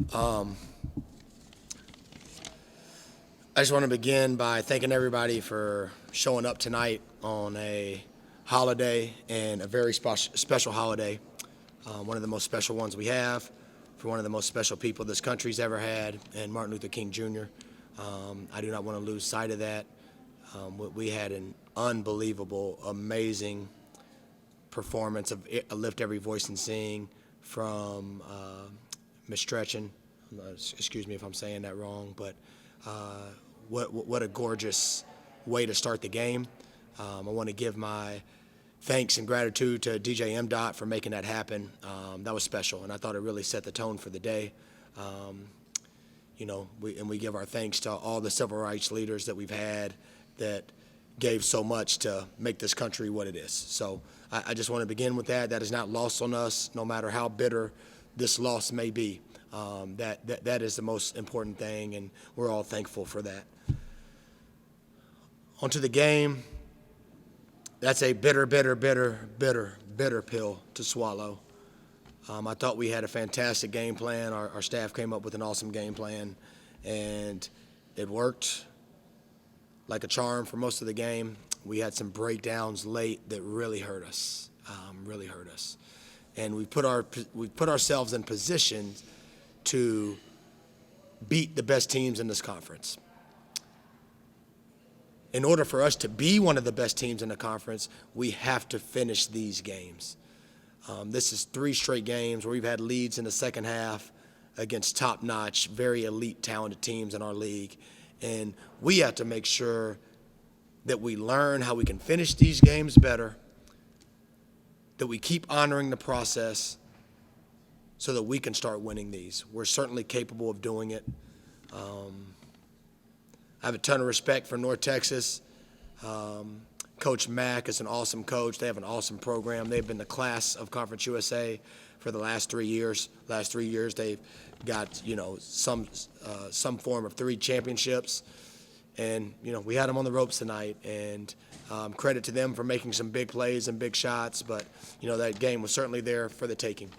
I just want to begin by thanking everybody for showing up tonight on a holiday and a very special holiday, one of the most special ones we have, for one of the most special people this country's ever had, and Martin Luther King Jr. I do not want to lose sight of that. We had an unbelievable, amazing performance of Lift Every Voice and Sing from Miss Stretchin. Excuse me if I'm saying that wrong, but what a gorgeous way to start the game. I want to give my thanks and gratitude to DJ M. for making that happen. That was special, and I thought it really set the tone for the day. We give our thanks to all the civil rights leaders that we've had that gave so much to make this country what it is. So I just want to begin with that. That is not lost on us, no matter how bitter this loss may be. That is the most important thing, and we're all thankful for that. Onto the game. That's a bitter pill to swallow. I thought we had a fantastic game plan. Our staff came up with an awesome game plan, and it worked like a charm for most of the game. We had some breakdowns late that really hurt us, and we put ourselves in positions to beat the best teams in this conference. In order for us to be one of the best teams in the conference, we have to finish these games. This is 3 straight games where we've had leads in the second half against top-notch, very elite, talented teams in our league. And we have to make sure that we learn how we can finish these games better, that we keep honoring the process so that we can start winning these. We're certainly capable of doing it. I have a ton of respect for North Texas. Coach Mack is an awesome coach. They have an awesome program. They've been the class of Conference USA for the last 3 years. Last 3 years, they've got some form of 3 championships, and we had them on the ropes tonight. And credit to them for making some big plays and big shots. But that game was certainly there for the taking.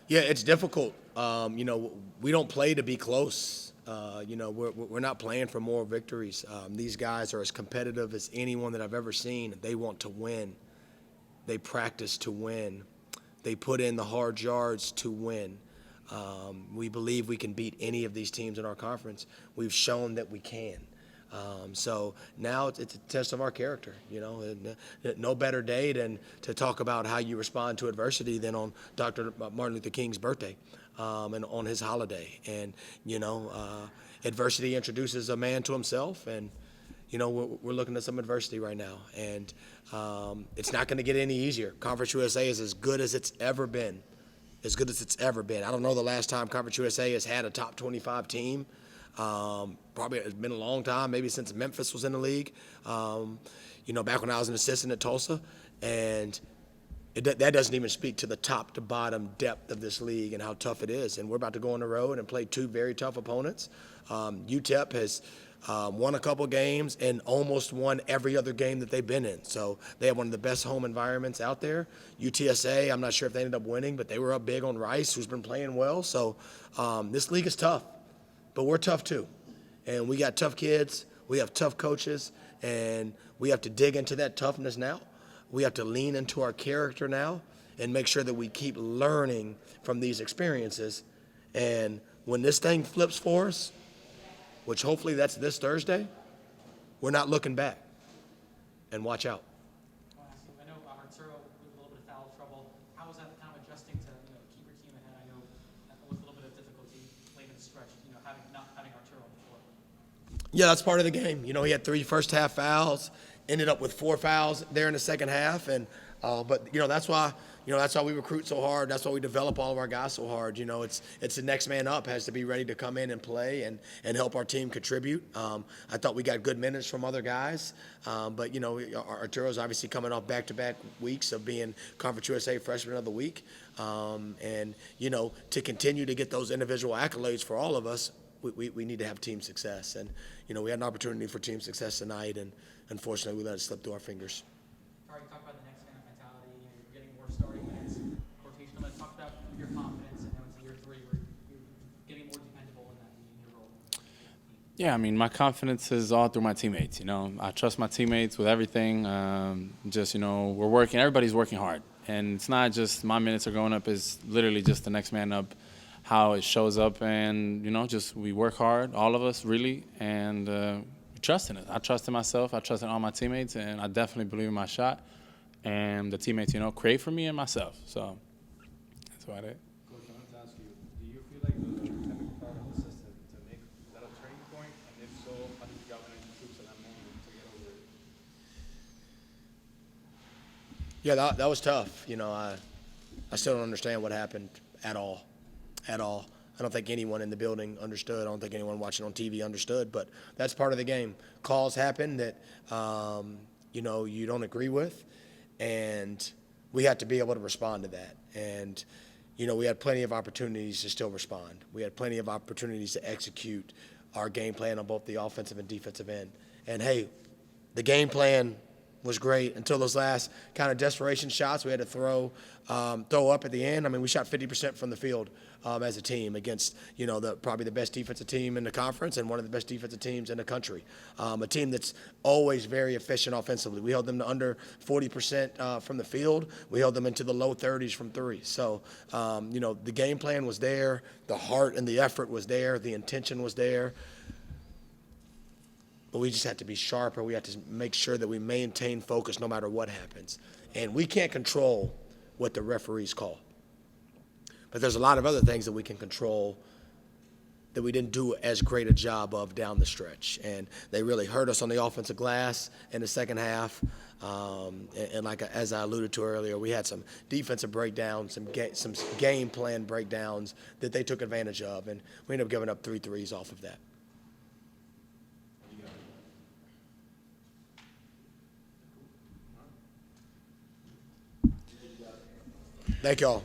Yeah, it's difficult. We don't play to be close. We're not playing for more victories. These guys are as competitive as anyone that I've ever seen. They want to win. They practice to win. They put in the hard yards to win. We believe we can beat any of these teams in our conference. We've shown that we can. So now it's a test of our character, no better day than to talk about how you respond to adversity than on Dr. Martin Luther King's birthday and on his holiday. And, adversity introduces a man to himself, and, we're looking at some adversity right now. And it's not going to get any easier. Conference USA is as good as it's ever been, I don't know the last time Conference USA has had a top 25 team. Probably it's been a long time, maybe since Memphis was in the league, back when I was an assistant at Tulsa. And that doesn't even speak to the top to bottom depth of this league and how tough it is. And we're about to go on the road and play 2 very tough opponents. UTEP has won a couple games and almost won every other game that they've been in. So they have one of the best home environments out there. UTSA, I'm not sure if they ended up winning, but they were up big on Rice, who's been playing well. So this league is tough. But we're tough too. And we got tough kids, we have tough coaches, and we have to dig into that toughness now. We have to lean into our character now and make sure that we keep learning from these experiences. And when this thing flips for us, which hopefully that's this Thursday, we're not looking back. And watch out. I know Arturo with a little bit of foul trouble. How was that kind of adjusting to keep your team ahead? I know that was a little bit of difficulty late in the stretch, not having Arturo on the floor. Yeah, that's part of the game. He had 3 first-half fouls, ended up with 4 fouls there in the second half, and But that's why we recruit so hard. That's why we develop all of our guys so hard. It's the next man up has to be ready to come in and play and help our team contribute. I thought we got good minutes from other guys, but Arturo's obviously coming off back-to-back weeks of being Conference USA Freshman of the Week, and to continue to get those individual accolades for all of us, we need to have team success. And we had an opportunity for team success tonight, and unfortunately we let it slip through our fingers. Already talked about the next man mentality. You're getting more starting minutes, rotational minutes. Talk about your confidence, and now it's year 3 where you're getting more dependable in your role. Yeah, I mean, my confidence is all through my teammates. I trust my teammates with everything. We're working. Everybody's working hard, and it's not just my minutes are going up. It's literally just the next man up, how it shows up, and we work hard, all of us really, and we trust in it. I trust in myself. I trust in all my teammates, and I definitely believe in my shot. And the teammates, create for me and myself. So that's about it. Coach, I wanted to ask you, do you feel like the technical part of the system to make that a turning point? And if so, how did you galvanize the troops at that moment to get over it? Yeah, that was tough. I still don't understand what happened at all. I don't think anyone in the building understood. I don't think anyone watching on TV understood, but that's part of the game. Calls happen that, you don't agree with, and we had to be able to respond to that. And, we had plenty of opportunities to still respond. We had plenty of opportunities to execute our game plan on both the offensive and defensive end. And, hey, the game plan was great until those last kind of desperation shots we had to throw up at the end. I mean, we shot 50% from the field as a team against, probably the best defensive team in the conference and one of the best defensive teams in the country. A team that's always very efficient offensively. We held them to under 40% from the field. We held them into the low 30s from three. So, the game plan was there. The heart and the effort was there. The intention was there. But we just have to be sharper. We have to make sure that we maintain focus no matter what happens. And we can't control what the referees call. But there's a lot of other things that we can control that we didn't do as great a job of down the stretch. And they really hurt us on the offensive glass in the second half. As I alluded to earlier, we had some defensive breakdowns, some game plan breakdowns that they took advantage of. And we ended up giving up 3 threes off of that. Thank y'all.